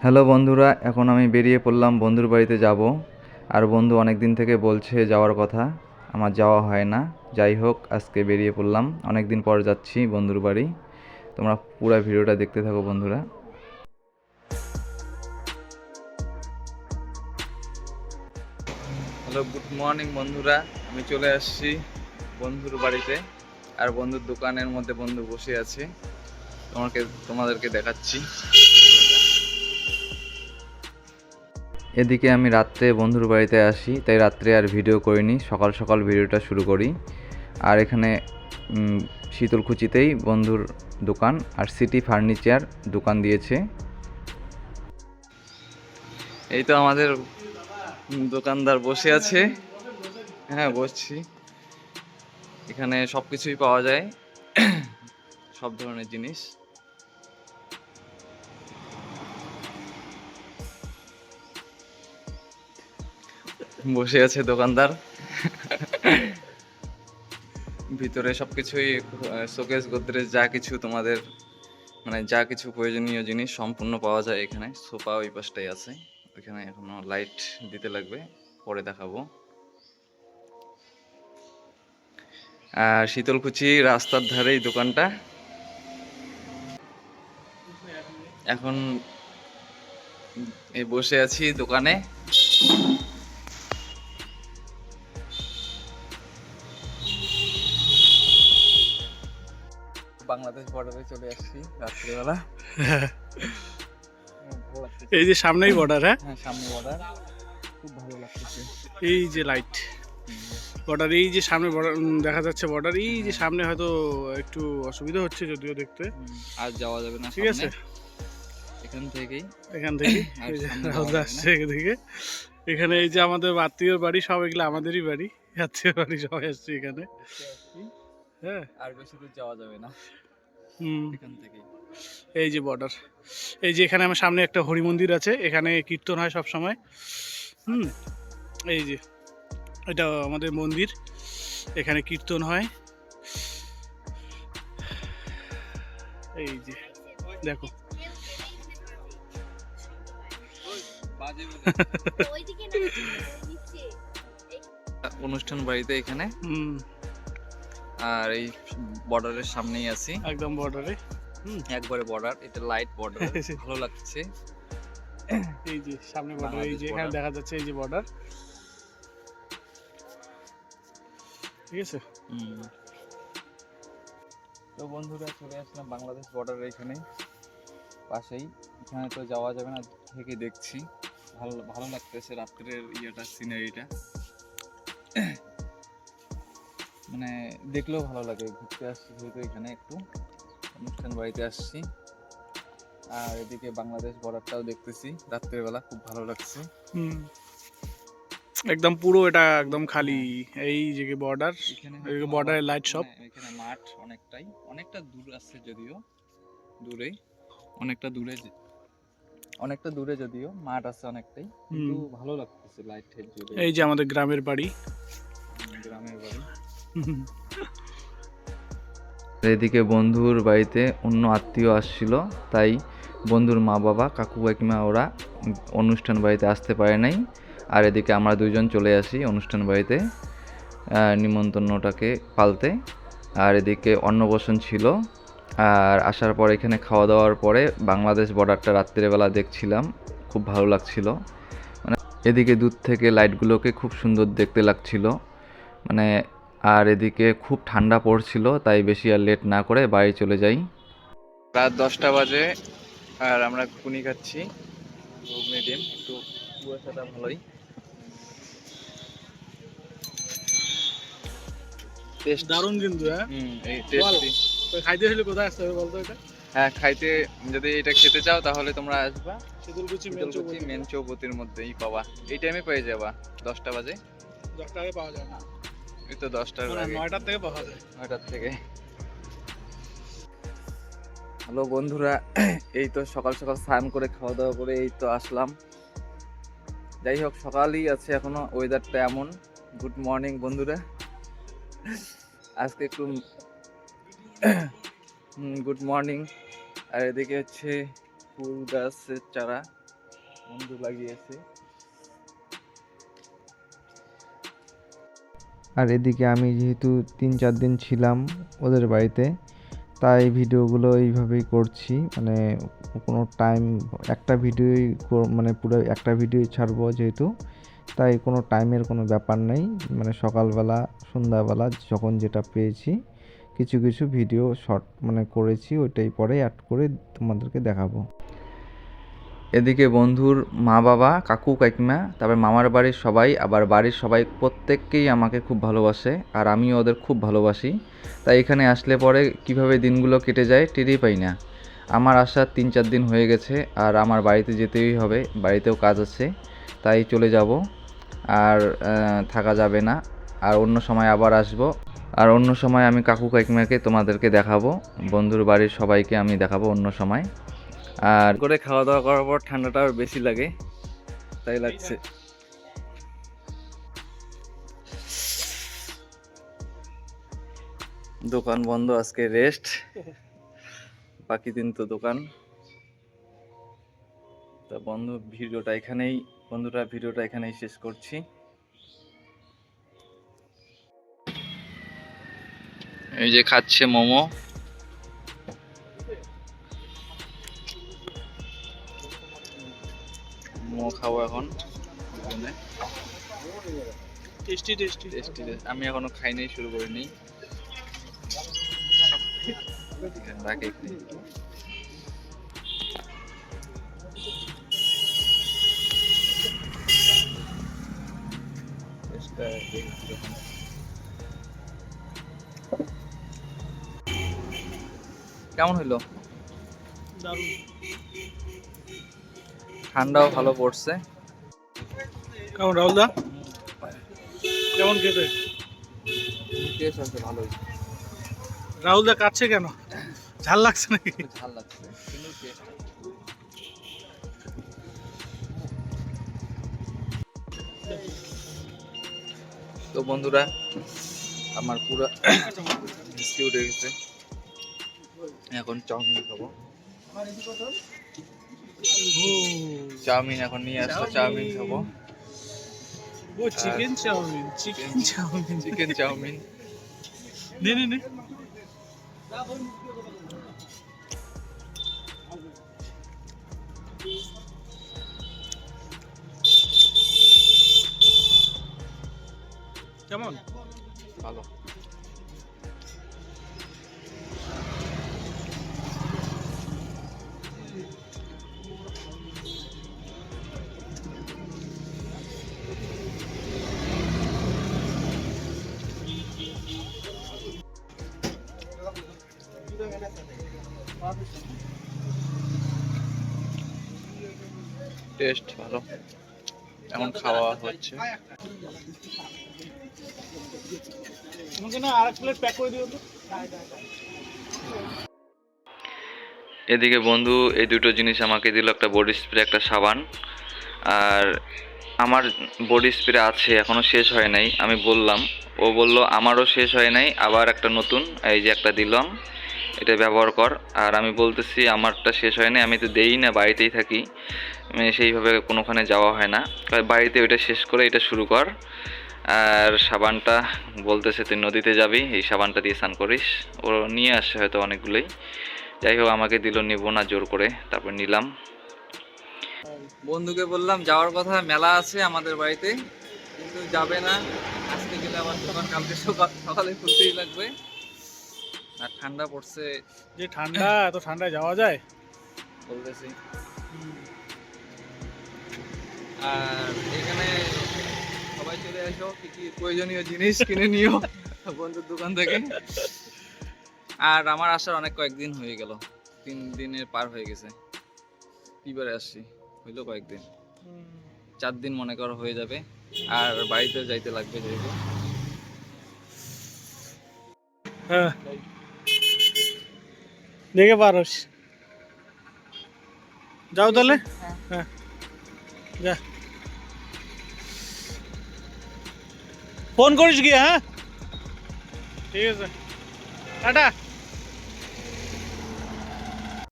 Hello বন্ধুরা, এখন আমি বেরিয়ে পড়লাম বন্ধুর বাড়িতে যাব। আর বন্ধু অনেক দিন থেকে বলছে যাওয়ার কথা, আমার যাওয়া হয় না। যাই হোক, আজকে বেরিয়ে পড়লাম, অনেক দিন পর যাচ্ছি বন্ধুর বাড়ি। তোমরা পুরো ভিডিওটা দেখতে থাকো বন্ধুরা। হ্যালো, গুড মর্নিং বন্ধুরা। আমি চলে আসছি বন্ধুর বাড়িতে, আর বন্ধুর দোকানের মধ্যে বন্ধু বসে আছে। তোমাদেরকে দেখাচ্ছি। এদিকে আমি রাত্রে বন্ধুর বাড়িতে আসি, তাই রাত্রে আর ভিডিও করিনি, সকাল সকাল ভিডিওটা শুরু করি। আর এখানে শীতলকুচিতেই বন্ধুর দোকান, আর সিটি ফার্নিচার দোকান দিয়েছে। এই তো আমাদের দোকানদার বসে আছে। হ্যাঁ, বসছি। এখানে সব কিছুই পাওয়া যায়, সব ধরনের জিনিস। বসে আছে দোকানদার। ভিতরে সবকিছুই শোকেস, গোদরেজ, যা কিছু তোমাদের যা কিছু প্রয়োজনীয় জিনিস সম্পূর্ণ পাওয়া যায় এখানে। সোফা ওই পাশটাই আছে, ওইখানে এখনো লাইট দিতে লাগবে, পরে দেখাবো। আর শীতলকুচি রাস্তার ধারেই দোকানটা। এখন এই বসে আছি দোকানে। বাংলাদেশ বর্ডারে চলে আসছি রাত্রিবেলা। এই যে সামনেই বর্ডার। হ্যাঁ, সামনে বর্ডার, খুব ভালো লাগতেছে। এই যে লাইট বর্ডার, এই যে সামনে বর্ডার দেখা যাচ্ছে। বর্ডার এই যে সামনে হয়তো একটু অসুবিধা হচ্ছে যদিও দেখতে। আর যাওয়া যাবে না, ঠিক আছে। এখান থেকে রাহুল আসছে এদিকে। এখানে এই যে আমাদের আত্মীয়র বাড়ি, সব এগুলো আমাদেরই বাড়ি, আত্মীয় বাড়ি সবাই আসছে এখানে। হ্যাঁ, আর বেশি দূর যাওয়া যাবে না এখান থেকে। এই যে বর্ডার, এই যে এখানে আমার সামনে একটা হরি মন্দির আছে, এখানে কীর্তন হয় সব সময়। এই যে এটা আমাদের মন্দির, এখানে কীর্তন হয়। এই যে দেখো, অনুষ্ঠান বাড়িতে এখানে। আর এই বর্ডারের সামনেই আছি, একদম বর্ডারে, একবারে বর্ডার। এটা লাইট বর্ডার, ভালো লাগছে। এই যে সামনে বর্ডার, এই যে এখানে দেখা যাচ্ছে এই যে বর্ডার। ঠিক আছে। তো বন্ধুরা, চলে আসলাম বাংলাদেশ বর্ডার এখানে পাশেই। এখানে তো যাওয়া যাবে না, থেকে দেখছি। ভালো ভালো লাগতেছে রাত্রের ইয়েটা, সিনারিটা দেখলেও ভালো লাগে। ঘুরতে আসছি যেহেতু এখানে, একটু অনুষ্ঠান বাড়িতে আসছি। আর এদিকে বাংলাদেশ বর্ডারটাও দেখতেছি রাত্রের বেলা, খুব ভালো লাগছে। একদম পুরো এটা একদম খালি। এই যে বর্ডার, বর্ডারের লাইট সব। এখানে মাঠ অনেকটা দূর আছে, যদিও দূরে, অনেকটা দূরে যদিও মাঠ আছে অনেকটাই, কিন্তু ভালো লাগতেছে লাইট জ্বলে। এই যে আমাদের গ্রামের বাড়ি। এদিকে বন্ধুর বাড়িতে অন্য আত্মীয় আসছিল, তাই বন্ধুর মা বাবা, কাকু কাকিমা ওরা অনুষ্ঠান বাড়িতে আসতে পারে নাই। আর এদিকে আমরা দুইজন চলে আসি অনুষ্ঠান বাড়িতে নিমন্ত্রণটাকে পালতে। আর এদিকে অন্নপ্রাশন ছিল। আর আসার পর এখানে খাওয়া দাওয়ার পরে বাংলাদেশ বর্ডারটা রাত্রিবেলা দেখছিলাম, খুব ভালো লাগছিল। এদিকে দূর থেকে লাইটগুলোকে খুব সুন্দর দেখতে লাগছিল। আর এদিকে খুব ঠান্ডা পড়ছিল, তাই বেশি আর লেট না করে বাড়ি চলে যাই। রাত 10টা বাজে, আর আমরা ঘুগনি খাচ্ছি, মিডিয়াম, একটু কুয়াশাটা ভালোই। দারুণ কিন্তু। এই টেস্টি। খাইতে হলে কোথায় আসতে হবে বলতো এটা? হ্যাঁ, খাইতে যদি এটা খেতে চাও তাহলে তোমরা আসবা শীতলকুচি মেন চৌপতির মধ্যেই পাবা। এই টাইমে পেয়ে যাবা, 10টা বাজে। 10টা আগে পাওয়া যায় না, এই তো 10টার আগে, 9টার থেকে পাওয়া যায়। 9টার থেকে। হ্যালো বন্ধুরা, এই তো সকাল সকাল স্নান করে খাওয়া দাওয়া করে এই তো আসলাম। যাই হোক, সকালই আছে এখনো, ওয়েদারটা এমন। গুড মর্নিং বন্ধুরা, আজকে একটু গুড মর্নিং। আর এদিকে হচ্ছে ফুল গাছের চারা, বন্ধু লাগিয়েছে। আর এদিকে আমি যেহেতু 3-4 দিন ছিলাম ওদের বাড়িতে, তাই ভিডিওগুলো এইভাবেই করছি। মানে কোনো টাইম একটা ভিডিওই মানে পুরো একটা ভিডিওই ছাড়বো যেহেতু, তাই কোনো টাইমের কোনো ব্যাপার নেই। মানে সকালবেলা সন্ধ্যাবেলা যখন যেটা পেয়েছি কিছু কিছু ভিডিও শর্ট মানে করেছি, ওইটাই পরে অ্যাড করে তোমাদেরকে দেখাবো। এদিকে বন্ধুর মা বাবা, কাকু কাকিমা, তারপর মামার বাড়ির সবাই, আবার বাড়ির সবাই প্রত্যেককেই আমাকে খুব ভালোবাসে, আর আমিও ওদের খুব ভালোবাসি। তাই এখানে আসলে পরে কিভাবে দিনগুলো কেটে যায় টেরই পাই না। আমার আসার 3-4 দিন হয়ে গেছে, আর আমার বাড়িতে যেতেই হবে, বাড়িতেও কাজ আছে, তাই চলে যাব। আর থাকা যাবে না, আর অন্য সময় আবার আসব। আর অন্য সময় আমি কাকু কাকিমাকে তোমাদেরকে দেখাবো, বন্ধুর বাড়ির সবাইকে আমি দেখাবো অন্য সময়। আর করে খাওয়া দাওয়া করার পর ঠান্ডাটা আর বেশি লাগে, তাই লাগছে। দোকান বন্ধ, আজকে রেস্ট, বাকি দিন তো দোকান। তা ভিডিওটা এখানেই শেষ করছি। এই যে খাচ্ছে মোমো। মোমো খাবো এখন। Tasty tasty. আমি এখনো খাই নাই, শুরু করিনি। রাখে কেমন হইলো? দারুণ। ঠান্ডাও ভালো পড়ছে। কেমন রাহুল দা, কেমন খেতে? টেস্ট আছে ভালোই। রাহুল দা কাটছে কেন? ঝাল লাগছে নাকি? ঝাল লাগছে কিন্তু টেস্ট। তো বন্ধুরা, আমার পুরো হিস্ট্রি উঠে গেছে, এখন চাউমিন খাবো। চাউমিন এখন নিয়ে আসলো, চাউমিন খাবো। ও চিকেন চাউমিন। নে নে নে। কেমন? ভালো। টেস্ট ভালো, এখন খাওয়া হচ্ছে। আমাকে না আরেক প্লেট প্যাক করে দিও তো। এদিকে বন্ধু এই দুটো জিনিস আমাকে দিল, একটা বডি স্প্রে, একটা সাবান। আর আমার বডি স্প্রে আছে, এখনো শেষ হয় নাই। আমি বললাম, ও বলল আমারও শেষ হয় নাই, আবার একটা নতুন এই যে একটা দিলাম, এটা ব্যবহার কর। আর আমি বলতেছি আমারটা শেষ হয় নাই, আমি তো দেই না, বাড়িতেই থাকি, সেইভাবে কোনোখানে যাওয়া হয় না। বাড়িতে ওইটা শেষ করে এটা শুরু কর। আর সাবানটা বলতেছে তুই নদীতে যাবি, এই সাবানটা দিয়ে স্নান করিস। ও নিয়ে আসে হয়তো অনেকগুলোই। যাই হোক, আমাকে দিল, নিব না জোর করে, তারপর নিলাম। বন্ধুকে বললাম যাওয়ার কথা, মেলা আছে আমাদের বাড়িতে, কিন্তু যাবে না। আজকে গেলে আবার দোকান কালকে সকালে খুলতেই লাগবে। আর ঠান্ডা পড়ছে, যে ঠান্ডা, এত ঠান্ডায় যাওয়া যায় বলতেছি। আর এখানে সবাই চলে আসো, কি কি প্রয়োজনীয় জিনিস কিনে নিও বন্ধুর দোকান থেকে। আর আমার আসার অনেক কয়েকদিন হয়ে গেল, 3 দিনের পার হয়ে গেছে। কিবারে আসছি, হইলো কয়েকদিন, 4 দিন মনে করো হয়ে যাবে। আর বাড়িতে যাইতে লাগবে যেহেতু। হ্যাঁ, দেখে পারোস। যাও তাহলে। হ্যাঁ যা, ফোন করিস গিয়ে। হ্যাঁ ঠিক আছে, টাটা।